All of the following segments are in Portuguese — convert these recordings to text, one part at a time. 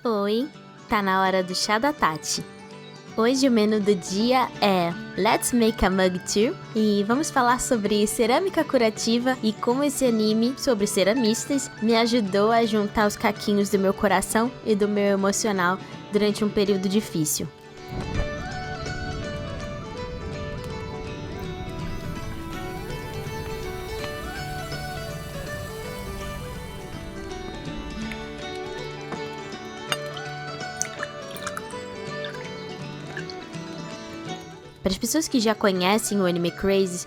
Oi, tá na hora do chá da Tati. Hoje o menu do dia é Let's Make a Mug Too e vamos falar sobre cerâmica curativa e como esse anime sobre ceramistas me ajudou a juntar os caquinhos do meu coração e do meu emocional durante um período difícil. Para as pessoas que já conhecem o Anime Crazy,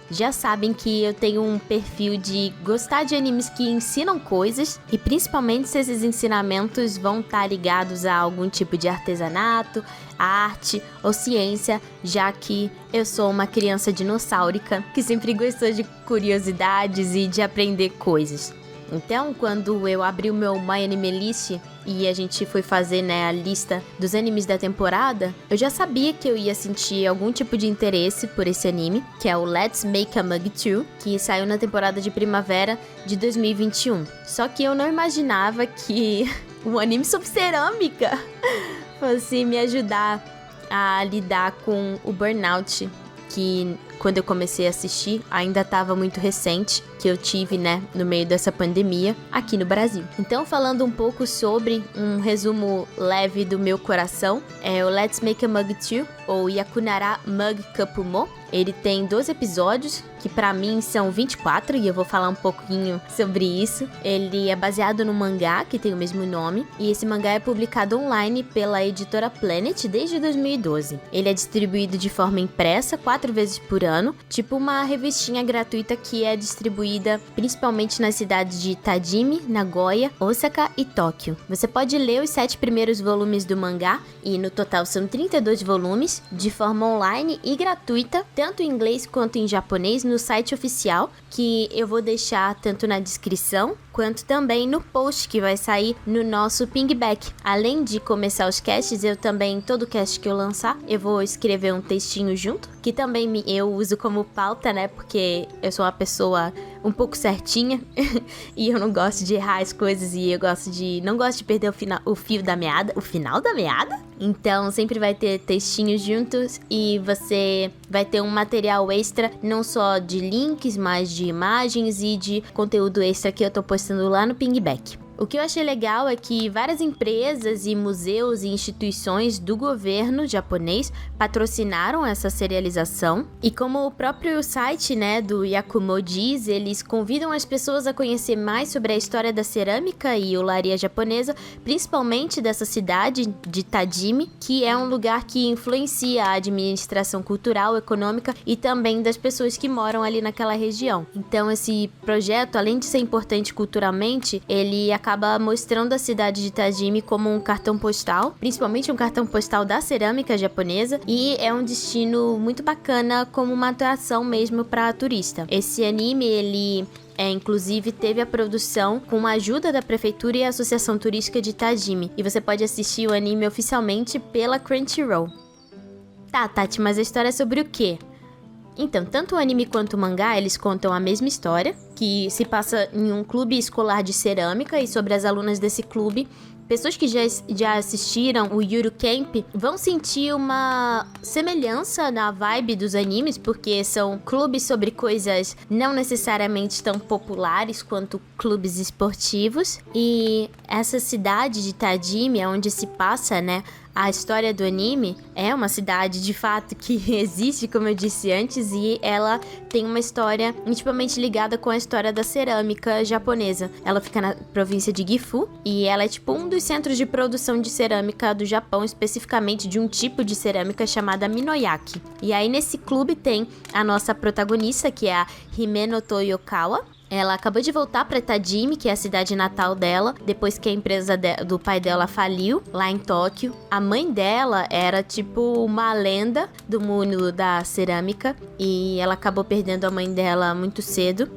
já sabem que eu tenho um perfil de gostar de animes que ensinam coisas, e principalmente se esses ensinamentos vão estar ligados a algum tipo de artesanato, arte ou ciência, já que eu sou uma criança dinossáurica que sempre gostou de curiosidades e de aprender coisas. Então, quando eu abri o meu My Anime List e a gente foi fazer, a lista dos animes da temporada, eu já sabia que eu ia sentir algum tipo de interesse por esse anime, que é o Let's Make a Mug Too, que saiu na temporada de primavera de 2021. Só que eu não imaginava que um anime sobre cerâmica fosse me ajudar a lidar com o burnout, que quando eu comecei a assistir, ainda estava muito recente, que eu tive, no meio dessa pandemia, aqui no Brasil. Então, falando um pouco sobre um resumo leve do meu coração, é o Let's Make a Mug Too, ou Yakunara Mug Kapumo. Ele tem 12 episódios, que pra mim são 24, e eu vou falar um pouquinho sobre isso. Ele é baseado no mangá, que tem o mesmo nome, e esse mangá é publicado online pela editora Planet desde 2012. Ele é distribuído de forma impressa 4 vezes por ano, tipo uma revistinha gratuita que é distribuída principalmente nas cidades de Tajimi, Nagoya, Osaka e Tóquio. Você pode ler os 7 primeiros volumes do mangá, e no total são 32 volumes, de forma online e gratuita, tanto em inglês quanto em japonês, no site oficial, que eu vou deixar tanto na descrição quanto também no post que vai sair no nosso pingback. Além de começar os casts, eu também, todo cast que eu lançar, eu vou escrever um textinho junto, que também eu uso como pauta, porque eu sou uma pessoa um pouco certinha e eu não gosto de errar as coisas, e eu não gosto de perder o fio da meada, o final da meada. Então sempre vai ter textinhos juntos, e você vai ter um material extra, não só de links, mas de imagens e de conteúdo extra que eu tô postando lá no pingback. O que eu achei legal é que várias empresas e museus e instituições do governo japonês patrocinaram essa serialização. E como o próprio site, do Yakumo diz, eles convidam as pessoas a conhecer mais sobre a história da cerâmica e olaria japonesa, principalmente dessa cidade de Tajimi, que é um lugar que influencia a administração cultural, econômica e também das pessoas que moram ali naquela região. Então esse projeto, além de ser importante culturalmente, ele acaba mostrando a cidade de Tajimi como um cartão postal, principalmente um cartão postal da cerâmica japonesa, e é um destino muito bacana como uma atração mesmo para turista. Esse anime, ele inclusive teve a produção com a ajuda da prefeitura e a Associação Turística de Tajimi, e você pode assistir o anime oficialmente pela Crunchyroll. Tá, Tati, mas a história é sobre o quê? Então, tanto o anime quanto o mangá, eles contam a mesma história, que se passa em um clube escolar de cerâmica, e sobre as alunas desse clube, pessoas que já assistiram o Yuru Camp vão sentir uma semelhança na vibe dos animes, porque são clubes sobre coisas não necessariamente tão populares quanto clubes esportivos. E essa cidade de Tajimi, onde se passa, a história do anime, é uma cidade de fato que existe, como eu disse antes, e ela tem uma história intimamente ligada com a história da cerâmica japonesa. Ela fica na província de Gifu, e ela é tipo um dos centros de produção de cerâmica do Japão, especificamente de um tipo de cerâmica chamada Minoyaki. E aí nesse clube tem a nossa protagonista, que é a Himeno Toyokawa. Ela acabou de voltar para Tajimi, que é a cidade natal dela, depois que a empresa do pai dela faliu, lá em Tóquio. A mãe dela era tipo uma lenda do mundo da cerâmica, e ela acabou perdendo a mãe dela muito cedo.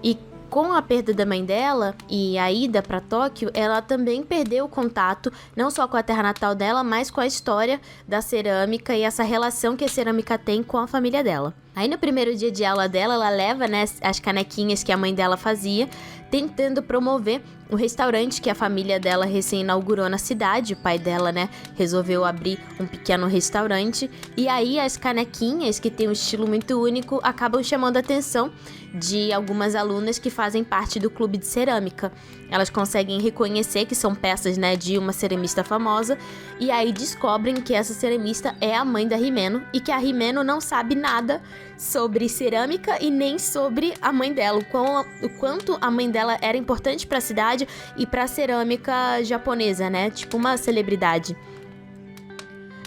E com a perda da mãe dela e a ida para Tóquio, ela também perdeu o contato, não só com a terra natal dela, mas com a história da cerâmica e essa relação que a cerâmica tem com a família dela. Aí no primeiro dia de aula dela, ela leva, né, as canequinhas que a mãe dela fazia, tentando promover o restaurante que a família dela recém inaugurou na cidade. O pai dela, né, resolveu abrir um pequeno restaurante. E aí as canequinhas, que tem um estilo muito único, acabam chamando a atenção de algumas alunas que fazem parte do clube de cerâmica. Elas conseguem reconhecer que são peças, né, de uma ceramista famosa, e aí descobrem que essa ceramista é a mãe da Himeno e que a Himeno não sabe nada sobre cerâmica e nem sobre a mãe dela, o quanto a mãe dela era importante para a cidade e para a cerâmica japonesa, né? Tipo uma celebridade.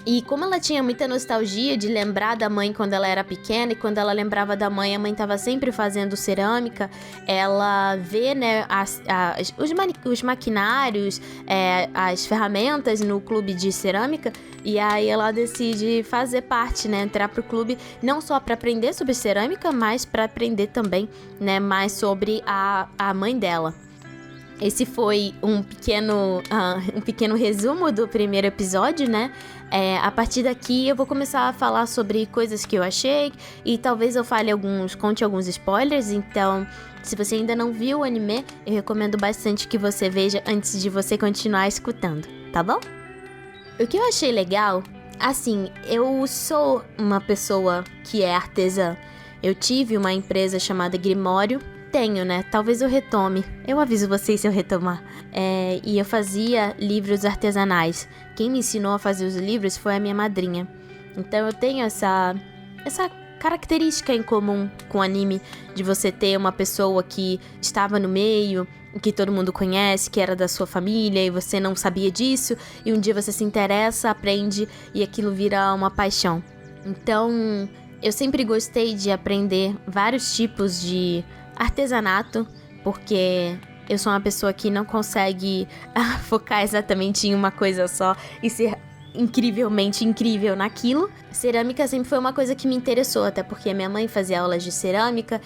E como ela tinha muita nostalgia de lembrar da mãe quando ela era pequena, e quando ela lembrava da mãe, a mãe estava sempre fazendo cerâmica, ela vê, né, os maquinários, as ferramentas no clube de cerâmica, e aí ela decide fazer parte, né, entrar pro clube, não só para aprender sobre cerâmica, mas para aprender também, né, mais sobre a mãe dela. Esse foi um pequeno resumo do primeiro episódio, né? A partir daqui eu vou começar a falar sobre coisas que eu achei e talvez eu conte alguns spoilers. Então, se você ainda não viu o anime, eu recomendo bastante que você veja antes de você continuar escutando, tá bom? O que eu achei legal, assim, eu sou uma pessoa que é artesã. Eu tive uma empresa chamada Grimório. Tenho, né? Talvez eu retome. Eu aviso vocês se eu retomar. E eu fazia livros artesanais. Quem me ensinou a fazer os livros foi a minha madrinha. Então eu tenho essa característica em comum com o anime, de você ter uma pessoa que estava no meio, que todo mundo conhece, que era da sua família, e você não sabia disso, e um dia você se interessa, aprende, e aquilo vira uma paixão. Então, eu sempre gostei de aprender vários tipos de artesanato, porque eu sou uma pessoa que não consegue focar exatamente em uma coisa só e ser incrivelmente incrível naquilo. Cerâmica sempre foi uma coisa que me interessou, até porque minha mãe fazia aulas de cerâmica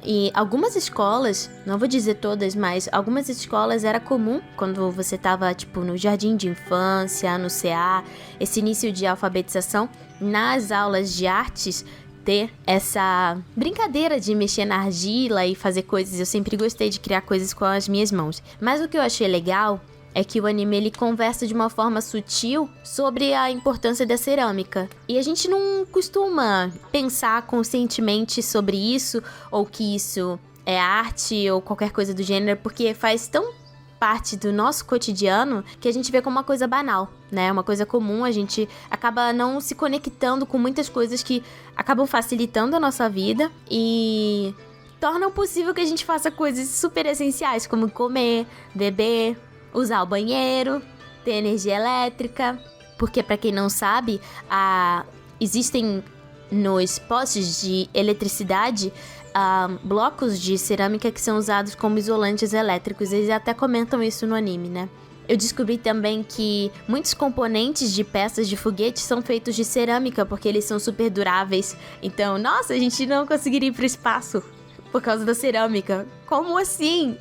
e algumas escolas, não vou dizer todas, mas algumas escolas era comum quando você tava tipo no jardim de infância, no CA, esse início de alfabetização, nas aulas de artes, ter essa brincadeira de mexer na argila e fazer coisas. Eu sempre gostei de criar coisas com as minhas mãos. Mas o que eu achei legal é que o anime ele conversa de uma forma sutil sobre a importância da cerâmica. E a gente não costuma pensar conscientemente sobre isso, ou que isso é arte ou qualquer coisa do gênero, porque faz tão parte do nosso cotidiano que a gente vê como uma coisa banal, né? Uma coisa comum, a gente acaba não se conectando com muitas coisas que acabam facilitando a nossa vida e tornam possível que a gente faça coisas super essenciais, como comer, beber, usar o banheiro, ter energia elétrica. Porque, pra quem não sabe, existem nos postes de eletricidade blocos de cerâmica que são usados como isolantes elétricos. Eles até comentam isso no anime, né? Eu descobri também que muitos componentes de peças de foguete são feitos de cerâmica, porque eles são super duráveis. Então, nossa, a gente não conseguiria ir pro espaço por causa da cerâmica. Como assim?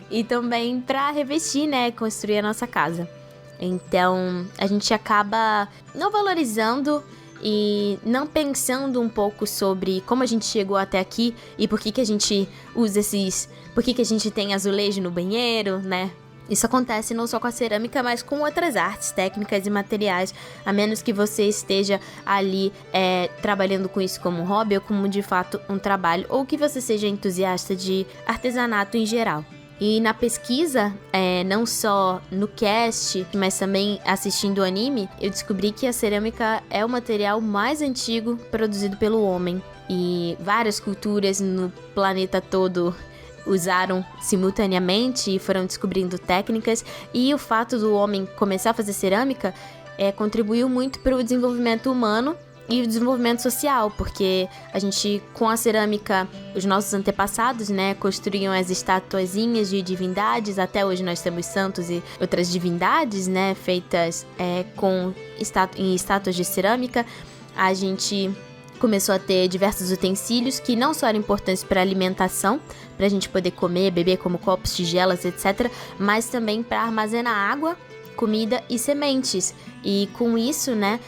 E também pra revestir, né? Construir a nossa casa. Então, a gente acaba não valorizando e não pensando um pouco sobre como a gente chegou até aqui e por que a gente usa por que a gente tem azulejo no banheiro, né? Isso acontece não só com a cerâmica, mas com outras artes, técnicas e materiais, a menos que você esteja ali trabalhando com isso como um hobby ou como de fato um trabalho, ou que você seja entusiasta de artesanato em geral. E na pesquisa, não só no cast, mas também assistindo o anime, eu descobri que a cerâmica é o material mais antigo produzido pelo homem. E várias culturas no planeta todo usaram simultaneamente e foram descobrindo técnicas. E o fato do homem começar a fazer cerâmica contribuiu muito para o desenvolvimento humano e o desenvolvimento social, porque a gente, com a cerâmica, os nossos antepassados, né, construíam as estatuazinhas de divindades. Até hoje nós temos santos e outras divindades, né, feitas em estátuas de cerâmica. A gente começou a ter diversos utensílios que não só eram importantes para alimentação, para a gente poder comer, beber, como copos, tigelas, etc., mas também para armazenar água, comida e sementes. E com isso, né,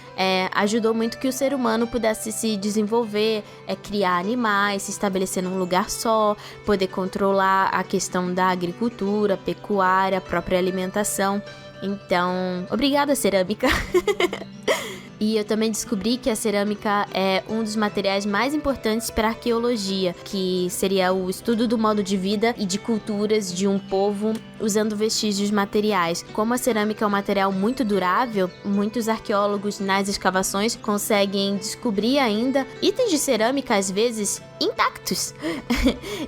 ajudou muito que o ser humano pudesse se desenvolver, criar animais, se estabelecer num lugar só, poder controlar a questão da agricultura, pecuária, a própria alimentação. Então, obrigada, cerâmica! E eu também descobri que a cerâmica é um dos materiais mais importantes para a arqueologia, que seria o estudo do modo de vida e de culturas de um povo usando vestígios materiais. Como a cerâmica é um material muito durável, muitos arqueólogos nas escavações conseguem descobrir ainda itens de cerâmica, às vezes, intactos.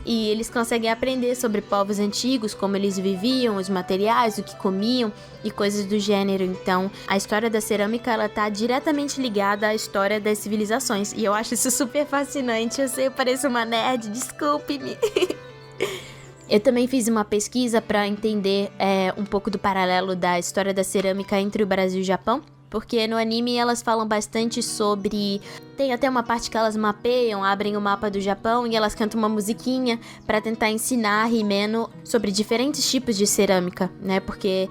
E eles conseguem aprender sobre povos antigos, como eles viviam, os materiais, o que comiam e coisas do gênero. Então, a história da cerâmica, ela tá diretamente ligada à história das civilizações. E eu acho isso super fascinante. Eu sei, eu pareço uma nerd, desculpe-me. Eu também fiz uma pesquisa para entender um pouco do paralelo da história da cerâmica entre o Brasil e o Japão. Porque no anime elas falam bastante sobre... Tem até uma parte que elas mapeiam, abrem o mapa do Japão e elas cantam uma musiquinha para tentar ensinar a Himeno sobre diferentes tipos de cerâmica, né? Porque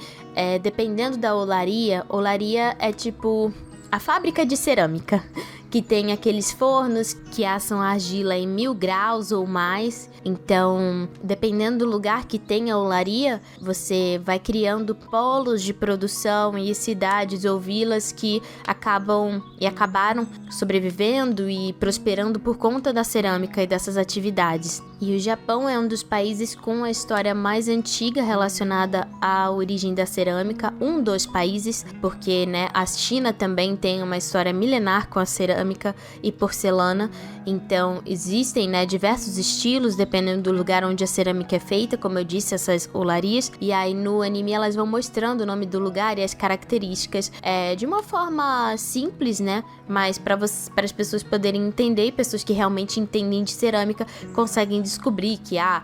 dependendo da olaria é tipo a fábrica de cerâmica, que tem aqueles fornos que assam a argila em 1000 graus ou mais. Então, dependendo do lugar que tem a olaria, você vai criando polos de produção e cidades ou vilas que acabaram sobrevivendo e prosperando por conta da cerâmica e dessas atividades. E o Japão é um dos países com a história mais antiga relacionada à origem da cerâmica, um dos países, porque, né, a China também tem uma história milenar com a cerâmica e porcelana. Então, existem, né, diversos estilos, dependendo do lugar onde a cerâmica é feita, como eu disse, essas olarias. E aí, no anime, elas vão mostrando o nome do lugar e as características de uma forma simples, né? Mas para as pessoas poderem entender, e pessoas que realmente entendem de cerâmica conseguem descobrir que a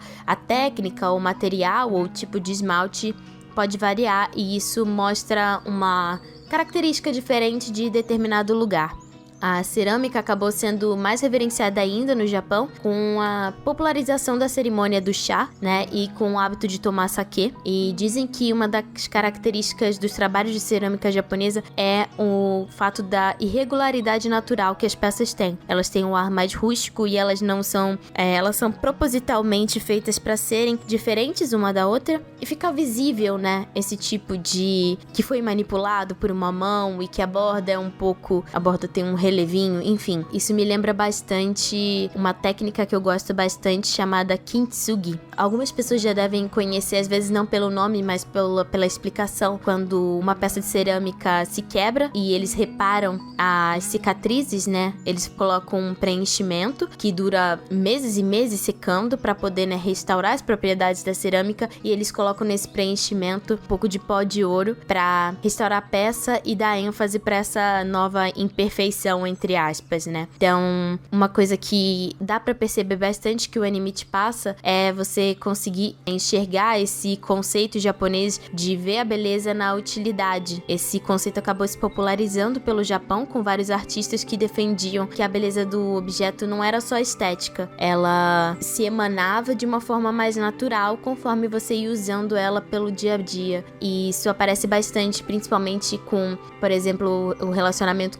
técnica, o material ou o tipo de esmalte pode variar, e isso mostra uma característica diferente de determinado lugar. A cerâmica acabou sendo mais reverenciada ainda no Japão com a popularização da cerimônia do chá, né, e com o hábito de tomar saquê. E dizem que uma das características dos trabalhos de cerâmica japonesa é o fato da irregularidade natural que as peças têm. Elas têm um ar mais rústico e elas não são, elas são propositalmente feitas para serem diferentes uma da outra e fica visível, né, esse tipo de que foi manipulado por uma mão e que a borda tem um relevinho, enfim. Isso me lembra bastante uma técnica que eu gosto bastante chamada kintsugi. Algumas pessoas já devem conhecer, às vezes não pelo nome, mas pela explicação. Quando uma peça de cerâmica se quebra e eles reparam as cicatrizes, né? Eles colocam um preenchimento que dura meses e meses secando para poder, né, restaurar as propriedades da cerâmica, e eles colocam nesse preenchimento um pouco de pó de ouro para restaurar a peça e dar ênfase para essa nova imperfeição, entre aspas, né? Então, uma coisa que dá pra perceber bastante que o anime te passa é você conseguir enxergar esse conceito japonês de ver a beleza na utilidade. Esse conceito acabou se popularizando pelo Japão com vários artistas que defendiam que a beleza do objeto não era só estética, ela se emanava de uma forma mais natural conforme você ia usando ela pelo dia a dia. E isso aparece bastante, principalmente com, por exemplo, o relacionamento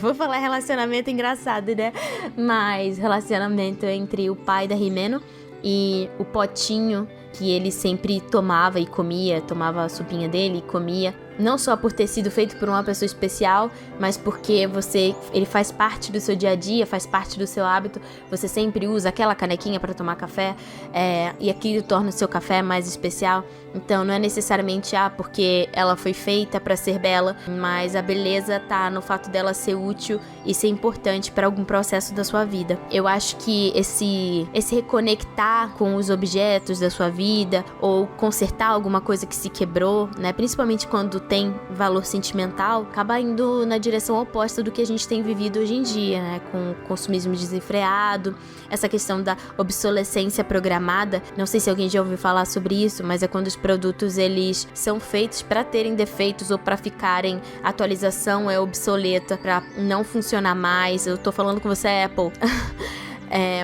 vou falar relacionamento engraçado, né? Mas relacionamento entre o pai da Himeno e o potinho que ele sempre tomava e comia, tomava a sopinha dele e comia. Não só por ter sido feito por uma pessoa especial, mas porque ele faz parte do seu dia a dia, faz parte do seu hábito. Você sempre usa aquela canequinha para tomar café, e aquilo torna o seu café mais especial. Então não é necessariamente porque ela foi feita para ser bela, mas a beleza tá no fato dela ser útil e ser importante para algum processo da sua vida. Eu acho que esse reconectar com os objetos da sua vida, ou consertar alguma coisa que se quebrou, né, principalmente quando tem valor sentimental, acaba indo na direção oposta do que a gente tem vivido hoje em dia, né, com o consumismo desenfreado, essa questão da obsolescência programada. Não sei se alguém já ouviu falar sobre isso, mas é quando os produtos eles são feitos para terem defeitos ou para ficarem, a atualização é obsoleta, para não funcionar mais. Eu tô falando com você, Apple.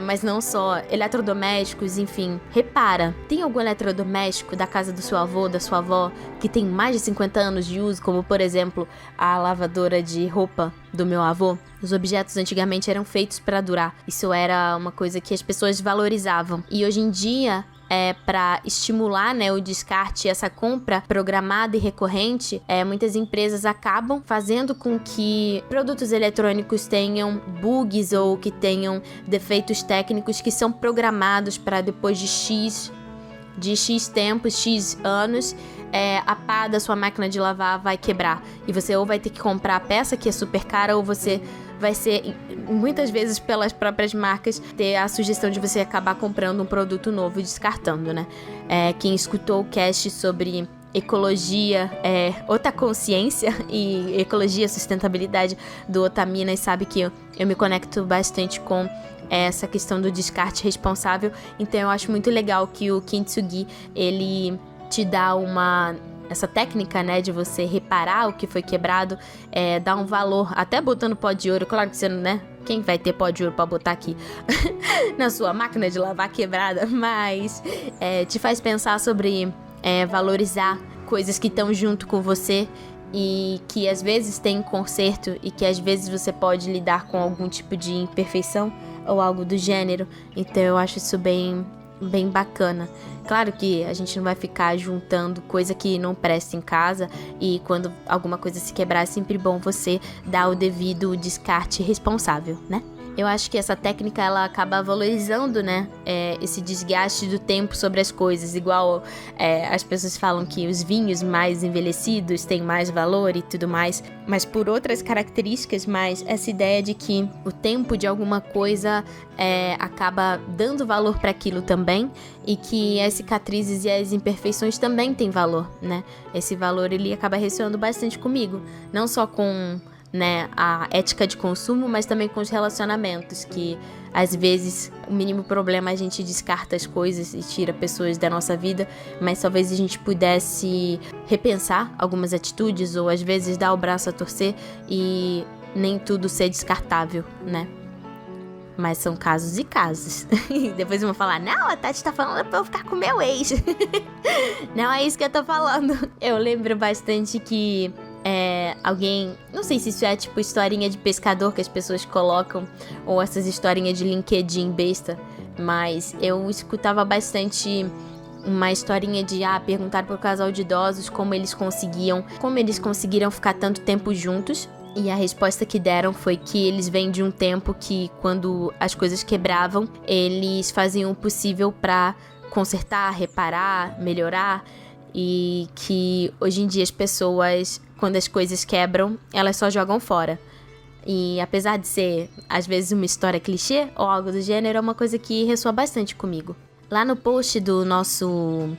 mas não só, eletrodomésticos, enfim. Repara, tem algum eletrodoméstico da casa do seu avô, da sua avó, que tem mais de 50 anos de uso, como por exemplo, a lavadora de roupa do meu avô? Os objetos antigamente eram feitos para durar. Isso era uma coisa que as pessoas valorizavam. E hoje em dia, para estimular, né, o descarte e essa compra programada e recorrente, muitas empresas acabam fazendo com que produtos eletrônicos tenham bugs ou que tenham defeitos técnicos que são programados para depois de X tempos, X anos, a pá da sua máquina de lavar vai quebrar. E você ou vai ter que comprar a peça, que é super cara, ou você vai ser, muitas vezes pelas próprias marcas, ter a sugestão de você acabar comprando um produto novo e descartando, né? Quem escutou o cast sobre ecologia, Otaconsciência e ecologia e sustentabilidade do Otaminas sabe que eu me conecto bastante com essa questão do descarte responsável. Então eu acho muito legal que o Kintsugi, ele te dá essa técnica, né, de você reparar o que foi quebrado, dá um valor, até botando pó de ouro. Claro que você não, né? Quem vai ter pó de ouro pra botar aqui na sua máquina de lavar quebrada? Mas te faz pensar sobre valorizar coisas que estão junto com você e que às vezes tem conserto e que às vezes você pode lidar com algum tipo de imperfeição ou algo do gênero. Então eu acho isso bem bacana. Claro que a gente não vai ficar juntando coisa que não presta em casa, e quando alguma coisa se quebrar é sempre bom você dar o devido descarte responsável, né? Eu acho que essa técnica, ela acaba valorizando, né, esse desgaste do tempo sobre as coisas. Igual as pessoas falam que os vinhos mais envelhecidos têm mais valor e tudo mais, mas por outras características. Mas essa ideia de que o tempo de alguma coisa acaba dando valor para aquilo também, e que as cicatrizes e as imperfeições também têm valor, né? Esse valor, ele acaba ressoando bastante comigo, não só com, né, a ética de consumo, mas também com os relacionamentos, que às vezes o mínimo problema a gente descarta as coisas e tira pessoas da nossa vida, mas talvez a gente pudesse repensar algumas atitudes, ou às vezes dar o braço a torcer e nem tudo ser descartável, né? Mas são casos e casos. Depois vão falar, não, a Tati tá falando pra eu ficar com meu ex. Não é isso que eu tô falando. Eu lembro bastante que alguém, não sei se isso é tipo historinha de pescador que as pessoas colocam, ou essas historinhas de LinkedIn besta, mas eu escutava bastante uma historinha de perguntar pro casal de idosos como eles conseguiram ficar tanto tempo juntos. E a resposta que deram foi que eles vêm de um tempo que, quando as coisas quebravam, eles faziam o possível pra consertar, reparar, melhorar. E que hoje em dia as pessoas, quando as coisas quebram, elas só jogam fora. E apesar de ser, às vezes, uma história clichê ou algo do gênero, é uma coisa que ressoa bastante comigo. Lá no post do nosso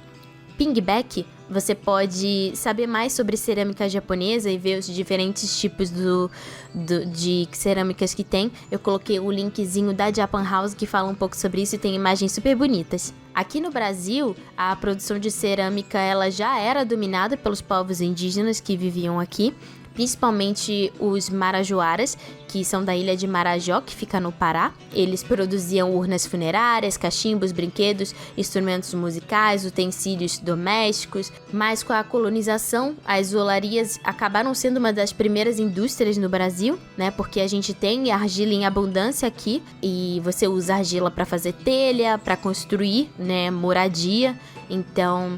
Pingback, você pode saber mais sobre cerâmica japonesa e ver os diferentes tipos de cerâmicas que tem. Eu coloquei o linkzinho da Japan House, que fala um pouco sobre isso e tem imagens super bonitas. Aqui no Brasil, a produção de cerâmica, ela já era dominada pelos povos indígenas que viviam aqui, principalmente os marajoaras, que são da ilha de Marajó, que fica no Pará. Eles produziam urnas funerárias, cachimbos, brinquedos, instrumentos musicais, utensílios domésticos. Mas com a colonização, as olarias acabaram sendo uma das primeiras indústrias no Brasil, né? Porque a gente tem argila em abundância aqui, e você usa argila para fazer telha, para construir, né, moradia. Então,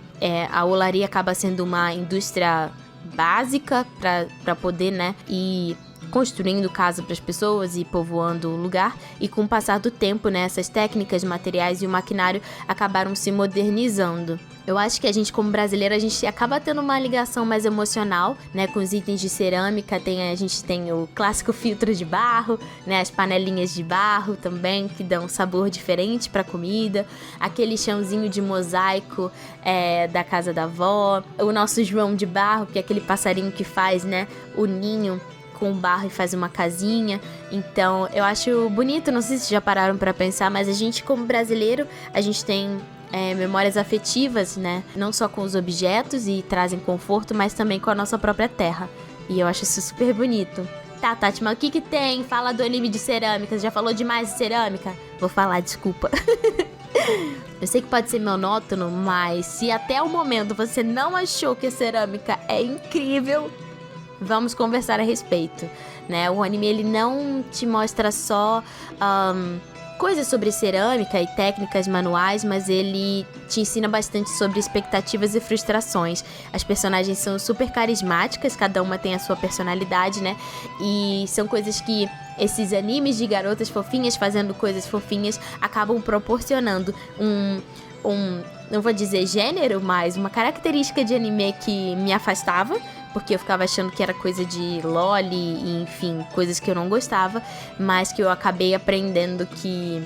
a olaria acaba sendo uma indústria básica para poder, né, ir construindo casa para as pessoas e povoando o lugar. E com o passar do tempo, né, essas técnicas, materiais e o maquinário acabaram se modernizando. Eu acho que a gente, como brasileiro, a gente acaba tendo uma ligação mais emocional, né, com os itens de cerâmica. A gente tem o clássico filtro de barro, né, as panelinhas de barro também, que dão um sabor diferente para a comida, aquele chãozinho de mosaico da casa da avó, o nosso João de barro, que é aquele passarinho que faz, né, o ninho com barro e faz uma casinha. Então eu acho bonito, não sei se já pararam para pensar, mas a gente, como brasileiro, a gente tem memórias afetivas, né? Não só com os objetos e trazem conforto, mas também com a nossa própria terra. E eu acho isso super bonito. Tá, Tati, mas o que tem? Fala do anime de cerâmica. Você já falou demais de cerâmica? Vou falar, desculpa. Eu sei que pode ser monótono, mas se até o momento você não achou que a cerâmica é incrível, vamos conversar a respeito, né? O anime, ele não te mostra só coisas sobre cerâmica e técnicas manuais, mas ele te ensina bastante sobre expectativas e frustrações. As personagens são super carismáticas, cada uma tem a sua personalidade, né? E são coisas que esses animes de garotas fofinhas fazendo coisas fofinhas acabam proporcionando não vou dizer gênero, mas uma característica de anime que me afastava, porque eu ficava achando que era coisa de loli e, enfim, coisas que eu não gostava, mas que eu acabei aprendendo que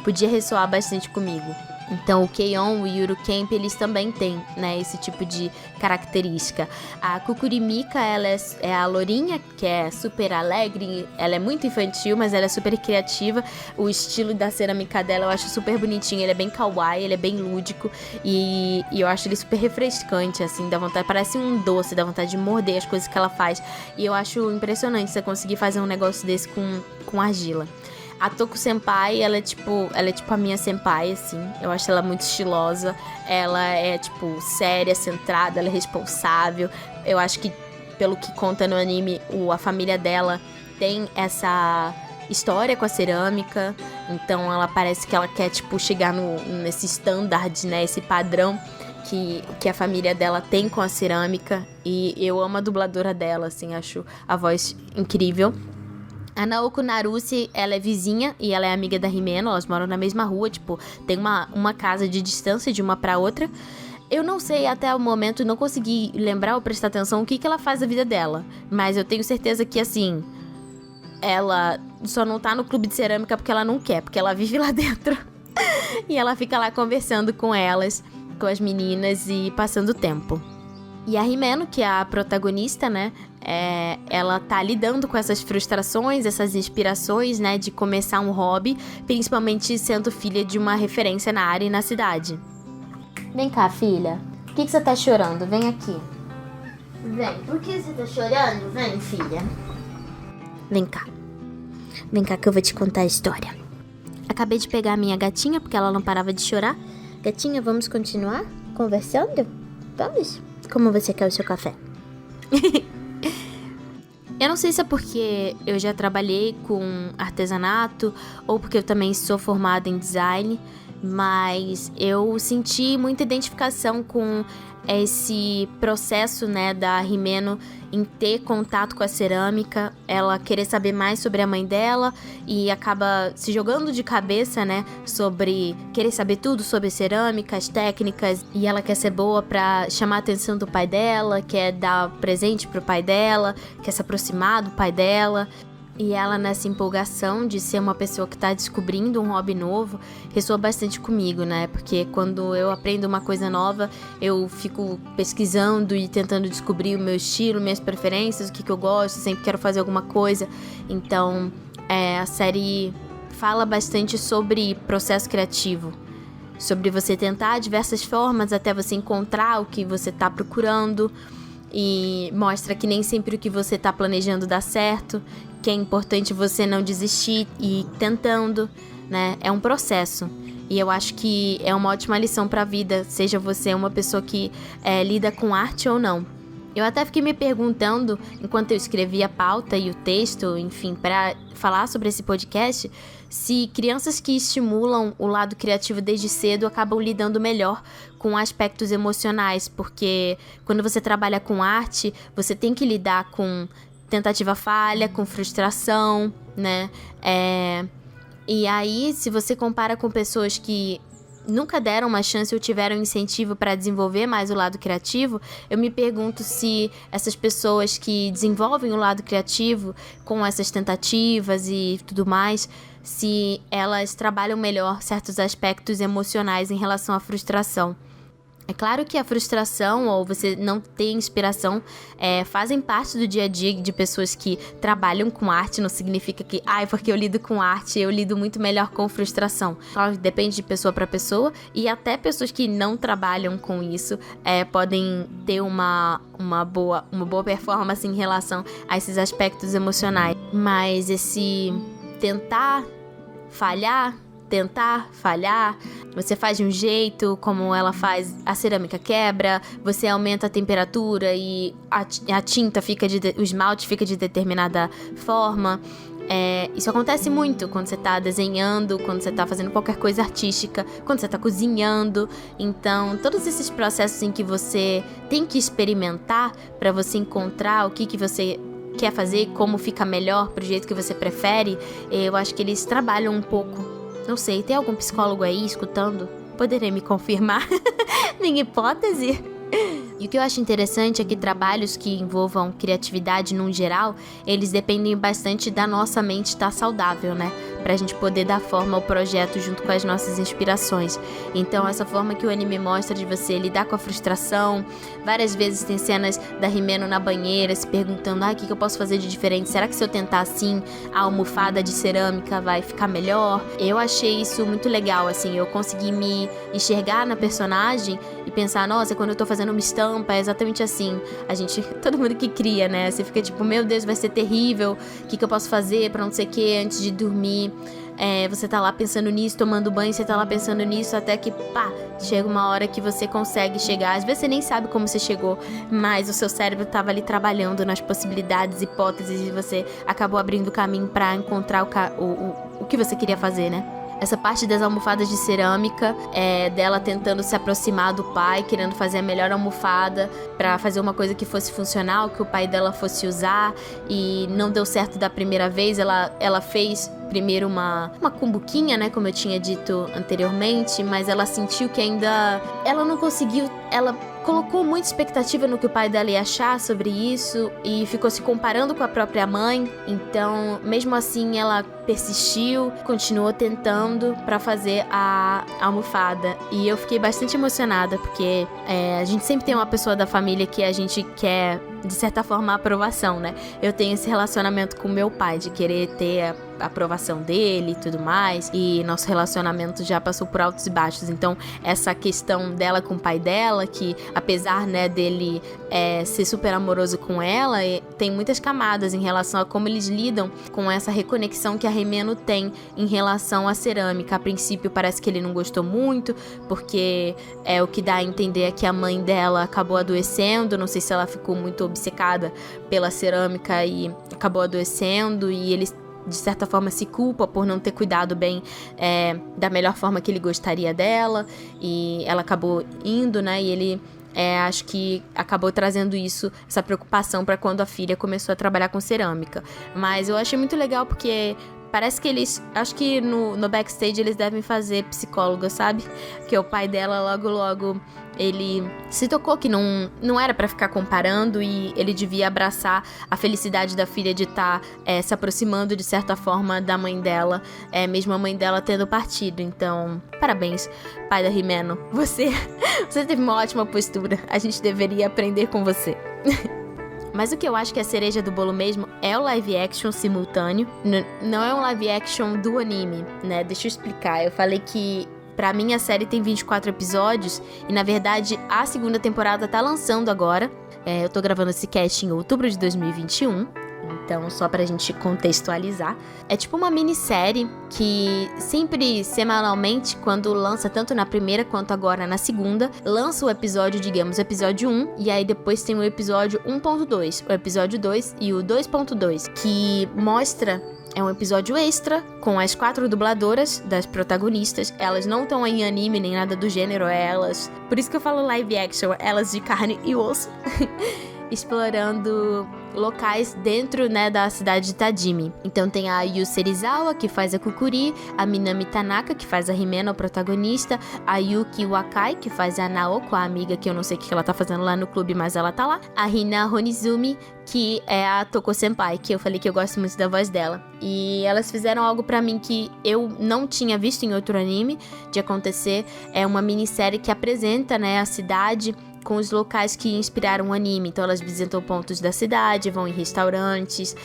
podia ressoar bastante comigo. Então o K-On! E o Yuru Camp, eles também têm, né, esse tipo de característica. A Kukurimika, ela é a lourinha, que é super alegre, ela é muito infantil, mas ela é super criativa. O estilo da cerâmica dela eu acho super bonitinho, ele é bem kawaii, ele é bem lúdico e eu acho ele super refrescante, assim, dá vontade, parece um doce, dá vontade de morder as coisas que ela faz. E eu acho impressionante você conseguir fazer um negócio desse com argila. A Toku Senpai, ela é tipo a minha senpai, assim. Eu acho ela muito estilosa. Ela é, tipo, séria, centrada, ela é responsável. Eu acho que, pelo que conta no anime, a família dela tem essa história com a cerâmica. Então, ela parece que ela quer, tipo, chegar nesse standard, né? Esse padrão que a família dela tem com a cerâmica. E eu amo a dubladora dela, assim. Acho a voz incrível. A Naoko Naruse, ela é vizinha e ela é amiga da Himeno, elas moram na mesma rua, tipo, tem uma casa de distância de uma pra outra. Eu não sei até o momento, não consegui lembrar ou prestar atenção o que ela faz da vida dela, mas eu tenho certeza que, assim, ela só não tá no clube de cerâmica porque ela não quer, porque ela vive lá dentro. E ela fica lá conversando com elas, com as meninas e passando tempo. E a Himeno, que é a protagonista, né, ela tá lidando com essas frustrações, essas inspirações, né, de começar um hobby, principalmente sendo filha de uma referência na área e na cidade. Vem cá, filha. Por que você tá chorando? Vem aqui. Vem. Por que você tá chorando? Vem, filha. Vem cá. Vem cá que eu vou te contar a história. Acabei de pegar a minha gatinha, porque ela não parava de chorar. Gatinha, vamos continuar conversando? Vamos? Como você quer o seu café? Eu não sei se é porque eu já trabalhei com artesanato ou porque eu também sou formada em design, mas eu senti muita identificação com esse processo, né, da Himeno em ter contato com a cerâmica, ela querer saber mais sobre a mãe dela e acaba se jogando de cabeça, né, sobre querer saber tudo sobre cerâmica, as técnicas, e ela quer ser boa pra chamar a atenção do pai dela, quer dar presente pro pai dela, quer se aproximar do pai dela. E ela, nessa empolgação de ser uma pessoa que tá descobrindo um hobby novo, ressoa bastante comigo, né? Porque quando eu aprendo uma coisa nova, eu fico pesquisando e tentando descobrir o meu estilo, minhas preferências, o que eu gosto, sempre quero fazer alguma coisa. Então, a série fala bastante sobre processo criativo, sobre você tentar diversas formas até você encontrar o que você tá procurando. E mostra que nem sempre o que você tá planejando dá certo, que é importante você não desistir e ir tentando, né? É um processo. E eu acho que é uma ótima lição pra vida, seja você uma pessoa que lida com arte ou não. Eu até fiquei me perguntando, enquanto eu escrevia a pauta e o texto, enfim, para falar sobre esse podcast, se crianças que estimulam o lado criativo desde cedo acabam lidando melhor com aspectos emocionais, porque quando você trabalha com arte, você tem que lidar com tentativa-falha, com frustração, né? E aí, se você compara com pessoas que nunca deram uma chance ou tiveram incentivo para desenvolver mais o lado criativo, eu me pergunto se essas pessoas que desenvolvem o lado criativo com essas tentativas e tudo mais, se elas trabalham melhor certos aspectos emocionais em relação à frustração. É claro que a frustração ou você não ter inspiração fazem parte do dia a dia de pessoas que trabalham com arte. Não significa que, porque eu lido com arte, eu lido muito melhor com frustração. Claro, depende de pessoa para pessoa, e até pessoas que não trabalham com isso podem ter uma boa performance em relação a esses aspectos emocionais. Mas esse tentar, falhar, você faz de um jeito, como ela faz, a cerâmica quebra, você aumenta a temperatura e a tinta o esmalte fica de determinada forma. Isso acontece muito quando você tá desenhando, quando você tá fazendo qualquer coisa artística, quando você tá cozinhando. Então, todos esses processos em que você tem que experimentar para você encontrar o que você quer fazer, como fica melhor pro jeito que você prefere, eu acho que eles trabalham um pouco. Não sei, tem algum psicólogo aí escutando? Poderia me confirmar? Minha hipótese? E o que eu acho interessante é que trabalhos que envolvam criatividade num geral, eles dependem bastante da nossa mente estar saudável, né? Pra gente poder dar forma ao projeto junto com as nossas inspirações. Então, essa forma que o anime mostra de você lidar com a frustração. Várias vezes tem cenas da Himeno na banheira se perguntando, o que eu posso fazer de diferente? Será que se eu tentar assim, a almofada de cerâmica vai ficar melhor? Eu achei isso muito legal, assim, eu consegui me enxergar na personagem e pensar, nossa, quando eu tô fazendo uma estampa, é exatamente assim. Todo mundo que cria, né? Você fica tipo, meu Deus, vai ser terrível, o que eu posso fazer pra não sei o que antes de dormir? Você tá lá pensando nisso, tomando banho, você tá lá pensando nisso, até que, chega uma hora que você consegue chegar. Às vezes você nem sabe como você chegou, mas o seu cérebro tava ali trabalhando nas possibilidades, hipóteses, e você acabou abrindo o caminho pra encontrar o que você queria fazer, né? Essa parte das almofadas de cerâmica, dela tentando se aproximar do pai, querendo fazer a melhor almofada pra fazer uma coisa que fosse funcional, que o pai dela fosse usar, e não deu certo da primeira vez. Ela fez primeiro uma cumbuquinha, né, como eu tinha dito anteriormente, mas ela sentiu que ainda ela não conseguiu, ela colocou muita expectativa no que o pai dela ia achar sobre isso e ficou se comparando com a própria mãe. Então, mesmo assim, ela persistiu, continuou tentando pra fazer a almofada. E eu fiquei bastante emocionada, porque a gente sempre tem uma pessoa da família que a gente quer, de certa forma, a aprovação, né? Eu tenho esse relacionamento com meu pai, de querer ter a aprovação dele e tudo mais, e nosso relacionamento já passou por altos e baixos. Então, essa questão dela com o pai dela, que apesar, né, dele ser super amoroso com ela, tem muitas camadas em relação a como eles lidam com essa reconexão que a Himeno tem em relação à cerâmica. A princípio parece que ele não gostou muito, porque o que dá a entender é que a mãe dela acabou adoecendo, não sei se ela ficou muito obcecada pela cerâmica e acabou adoecendo, e eles de certa forma se culpa por não ter cuidado bem da melhor forma que ele gostaria dela, e ela acabou indo, né, e ele acho que acabou trazendo essa preocupação para quando a filha começou a trabalhar com cerâmica. Mas eu achei muito legal porque parece que acho que no backstage eles devem fazer psicóloga, sabe? Porque o pai dela logo ele se tocou que não era pra ficar comparando, e ele devia abraçar a felicidade da filha de estar se aproximando de certa forma da mãe dela, mesmo a mãe dela tendo partido. Então, parabéns, pai da Himeno. Você teve uma ótima postura. A gente deveria aprender com você. Mas o que eu acho que é a cereja do bolo mesmo é o live action simultâneo. Não é um live action do anime, né? Deixa eu explicar. Eu falei que pra mim a série tem 24 episódios e, na verdade, a segunda temporada tá lançando agora. Eu tô gravando esse cast em outubro de 2021. Então, só pra gente contextualizar. É tipo uma minissérie que sempre, semanalmente, quando lança tanto na primeira quanto agora na segunda, lança o episódio, digamos, o episódio 1, e aí depois tem o episódio 1.2, o episódio 2 e o 2.2, que mostra... É um episódio extra com as 4 dubladoras das protagonistas. Elas não estão em anime nem nada do gênero, elas... Por isso que eu falo live action, elas de carne e osso. explorando locais dentro, né, da cidade de Tajimi. Então tem a Yu Serizawa, que faz a Kukuri, a Minami Tanaka, que faz a Himeno, a protagonista, a Yuki Wakai, que faz a Naoko, a amiga que eu não sei o que ela tá fazendo lá no clube, mas ela tá lá, a Hina Honizumi, que é a Toko Senpai, que eu falei que eu gosto muito da voz dela. E elas fizeram algo pra mim que eu não tinha visto em outro anime de acontecer. É uma minissérie que apresenta, né, a cidade com os locais que inspiraram o anime. Então elas visitam pontos da cidade, vão em restaurantes,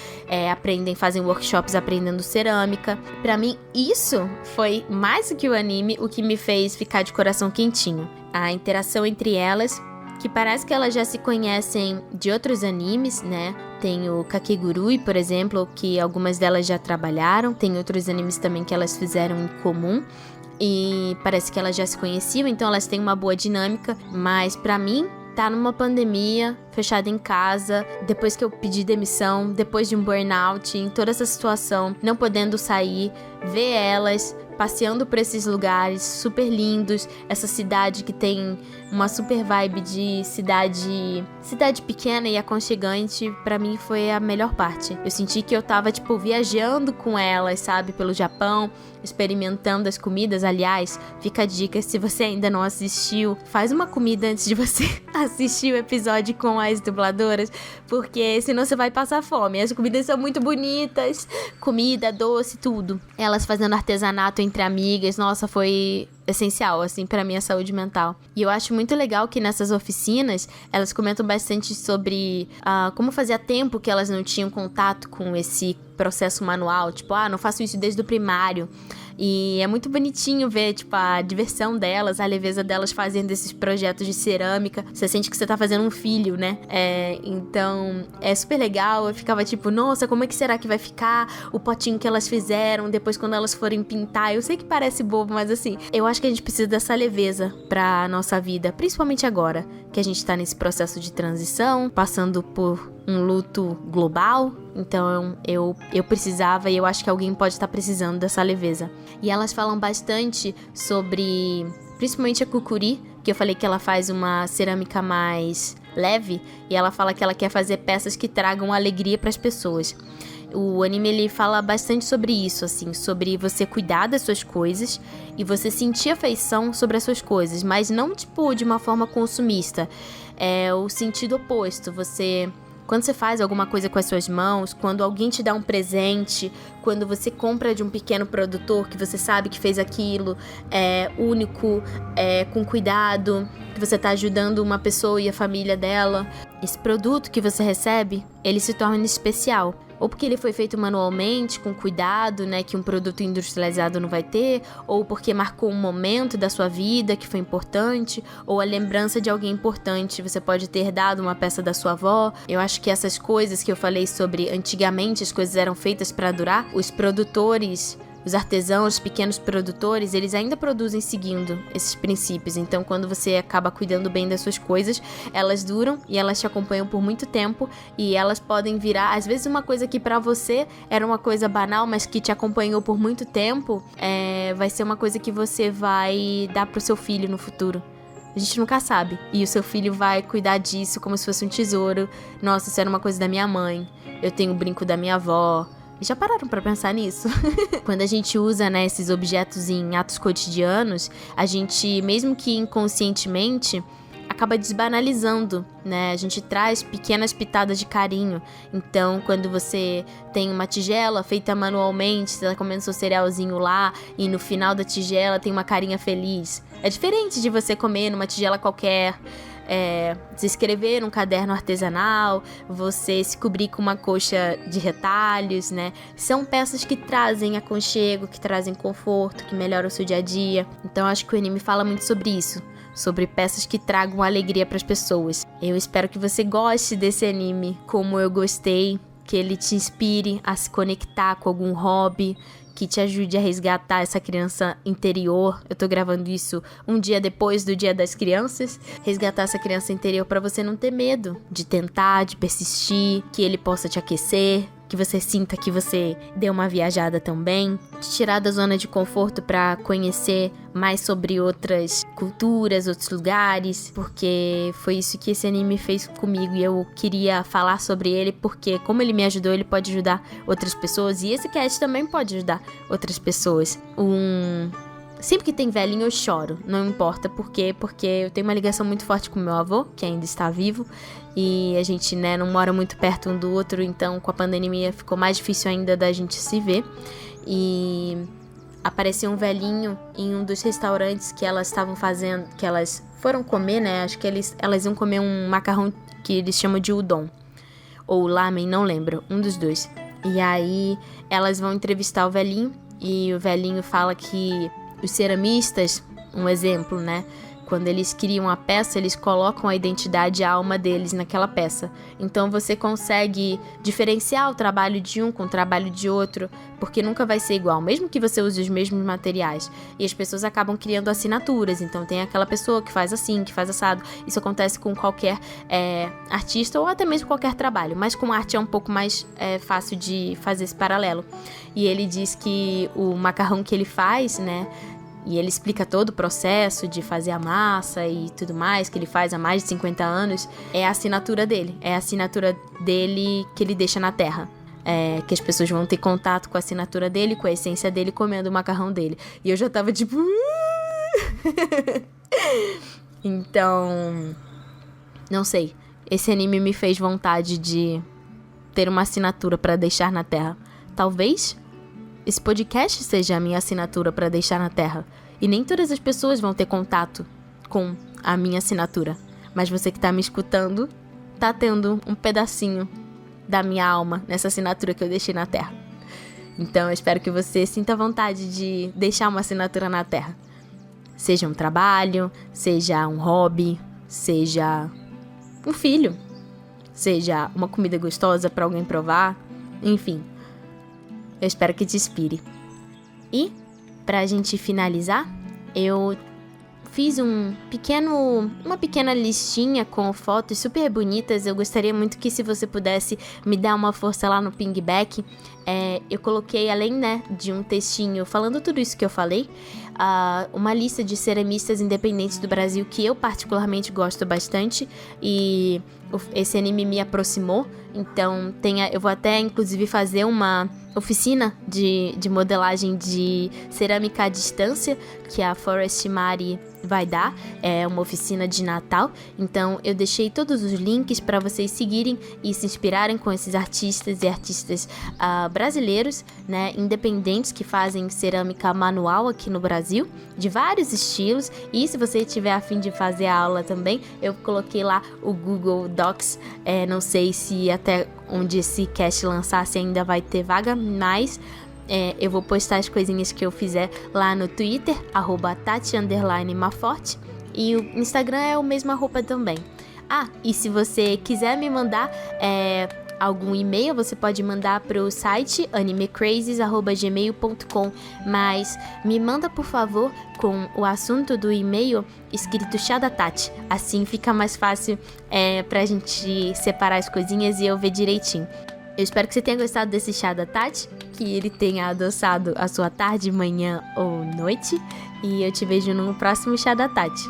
fazem workshops aprendendo cerâmica. Pra mim, isso foi mais do que o anime, o que me fez ficar de coração quentinho. A interação entre elas, que parece que elas já se conhecem de outros animes, né? Tem o Kakegurui, por exemplo, que algumas delas já trabalharam. Tem outros animes também que elas fizeram em comum. E parece que elas já se conheciam, então elas têm uma boa dinâmica. Mas pra mim, tá numa pandemia, fechada em casa, depois que eu pedi demissão, depois de um burnout, em toda essa situação, não podendo sair, ver elas passeando por esses lugares super lindos, essa cidade que tem uma super vibe de cidade pequena e aconchegante, pra mim foi a melhor parte. Eu senti que eu tava, viajando com elas, sabe, pelo Japão, experimentando as comidas. Aliás, fica a dica, se você ainda não assistiu, faz uma comida antes de você assistir o episódio com as dubladoras, porque senão você vai passar fome. As comidas são muito bonitas, comida, doce, tudo. Elas fazendo artesanato entre amigas, nossa, foi essencial, assim, pra minha saúde mental. E eu acho muito legal que nessas oficinas, elas comentam bastante sobre como fazia tempo que elas não tinham contato com esse processo manual. Não faço isso desde o primário. E é muito bonitinho ver, a diversão delas, a leveza delas fazendo esses projetos de cerâmica. Você sente que você tá fazendo um filho, né? Então, é super legal. Eu ficava nossa, como é que será que vai ficar o potinho que elas fizeram depois quando elas forem pintar? Eu sei que parece bobo, mas assim, eu acho que a gente precisa dessa leveza pra nossa vida, principalmente agora, que a gente tá nesse processo de transição, passando por um luto global. Então eu precisava, e eu acho que alguém pode estar precisando dessa leveza. E elas falam bastante sobre, principalmente a Kukuri, que eu falei que ela faz uma cerâmica mais leve, e ela fala que ela quer fazer peças que tragam alegria para as pessoas. O anime, ele fala bastante sobre isso, assim, sobre você cuidar das suas coisas e você sentir afeição sobre as suas coisas, mas não, de uma forma consumista. É o sentido oposto. Quando você faz alguma coisa com as suas mãos, quando alguém te dá um presente, quando você compra de um pequeno produtor que você sabe que fez aquilo único, com cuidado, que você está ajudando uma pessoa e a família dela, esse produto que você recebe, ele se torna especial. Ou porque ele foi feito manualmente, com cuidado, né, que um produto industrializado não vai ter, ou porque marcou um momento da sua vida que foi importante, ou a lembrança de alguém importante. Você pode ter dado uma peça da sua avó. Eu acho que essas coisas que eu falei sobre antigamente, as coisas eram feitas para durar, os produtores, os artesãos, os pequenos produtores, eles ainda produzem seguindo esses princípios. Então, quando você acaba cuidando bem das suas coisas, elas duram e elas te acompanham por muito tempo, e elas podem virar, às vezes, uma coisa que pra você era uma coisa banal, mas que te acompanhou por muito tempo, vai ser uma coisa que você vai dar pro seu filho no futuro. A gente nunca sabe. E o seu filho vai cuidar disso como se fosse um tesouro. Nossa, isso era uma coisa da minha mãe. Eu tenho o brinco da minha avó. Já pararam pra pensar nisso? Quando a gente usa, né, esses objetos em atos cotidianos, a gente, mesmo que inconscientemente, acaba desbanalizando, né? A gente traz pequenas pitadas de carinho. Então, quando você tem uma tigela feita manualmente, você comendo seu cerealzinho lá, e no final da tigela tem uma carinha feliz. É diferente de você comer numa tigela qualquer, se escrever num caderno artesanal, você se cobrir com uma coxa de retalhos, né? São peças que trazem aconchego, que trazem conforto, que melhoram o seu dia a dia. Então acho que o anime fala muito sobre isso, sobre peças que tragam alegria para as pessoas. Eu espero que você goste desse anime como eu gostei, que ele te inspire a se conectar com algum hobby, que te ajude a resgatar essa criança interior. Eu tô gravando isso um dia depois do Dia das Crianças. Resgatar essa criança interior pra você não ter medo de tentar, de persistir, que ele possa te aquecer, que você sinta que você deu uma viajada também, te tirar da zona de conforto para conhecer mais sobre outras culturas, outros lugares, porque foi isso que esse anime fez comigo e eu queria falar sobre ele porque como ele me ajudou, ele pode ajudar outras pessoas e esse cast também pode ajudar outras pessoas. Sempre que tem velhinho eu choro, não importa por quê, porque eu tenho uma ligação muito forte com meu avô, que ainda está vivo, e a gente, né, não mora muito perto um do outro, então com a pandemia ficou mais difícil ainda da gente se ver. E apareceu um velhinho em um dos restaurantes que elas estavam fazendo, que elas foram comer, né, acho que elas iam comer um macarrão que eles chamam de udon, ou lamen, não lembro, um dos dois. E aí elas vão entrevistar o velhinho, e o velhinho fala que os ceramistas, um exemplo, né? Quando eles criam a peça, eles colocam a identidade e a alma deles naquela peça. Então você consegue diferenciar o trabalho de um com o trabalho de outro, porque nunca vai ser igual, mesmo que você use os mesmos materiais. E as pessoas acabam criando assinaturas, então tem aquela pessoa que faz assim, que faz assado. Isso acontece com qualquer artista ou até mesmo qualquer trabalho, mas com arte é um pouco mais fácil de fazer esse paralelo. E ele diz que o macarrão que ele faz, né? E ele explica todo o processo de fazer a massa e tudo mais, que ele faz há mais de 50 anos. É a assinatura dele. É a assinatura dele que ele deixa na terra. Que as pessoas vão ter contato com a assinatura dele, com a essência dele, comendo o macarrão dele. E eu já tava tipo... Então... Não sei. Esse anime me fez vontade de ter uma assinatura pra deixar na terra. Talvez... esse podcast seja a minha assinatura para deixar na Terra. E nem todas as pessoas vão ter contato com a minha assinatura. Mas você que tá me escutando, tá tendo um pedacinho da minha alma nessa assinatura que eu deixei na Terra. Então eu espero que você sinta vontade de deixar uma assinatura na Terra. Seja um trabalho, seja um hobby, seja um filho, seja uma comida gostosa para alguém provar, enfim. Eu espero que te inspire. E, pra gente finalizar, eu fiz uma pequena listinha com fotos super bonitas. Eu gostaria muito que se você pudesse me dar uma força lá no pingback. Eu coloquei, além, né, de um textinho falando tudo isso que eu falei, uma lista de ceramistas independentes do Brasil que eu particularmente gosto bastante. E esse anime me aproximou. Então eu vou até inclusive fazer uma oficina de modelagem de cerâmica à distância que a Forest Mari vai dar. É uma oficina de Natal. Então eu deixei todos os links para vocês seguirem e se inspirarem com esses artistas e artistas brasileiros, né, independentes que fazem cerâmica manual aqui no Brasil, de vários estilos. E se você tiver a fim de fazer a aula também, eu coloquei lá o Google Docs. Não sei se até onde esse cast lançasse ainda vai ter vaga, mas eu vou postar as coisinhas que eu fizer lá no Twitter, @Tati_Maforte, e o Instagram é o mesmo @ também. E se você quiser me mandar algum e-mail, você pode mandar para o site animecrazes@gmail.com, mas me manda, por favor, com o assunto do e-mail escrito Chá da Tati. Assim fica mais fácil pra gente separar as coisinhas e eu ver direitinho. Eu espero que você tenha gostado desse Chá da Tati, que ele tenha adoçado a sua tarde, manhã ou noite, e eu te vejo no próximo Chá da Tati.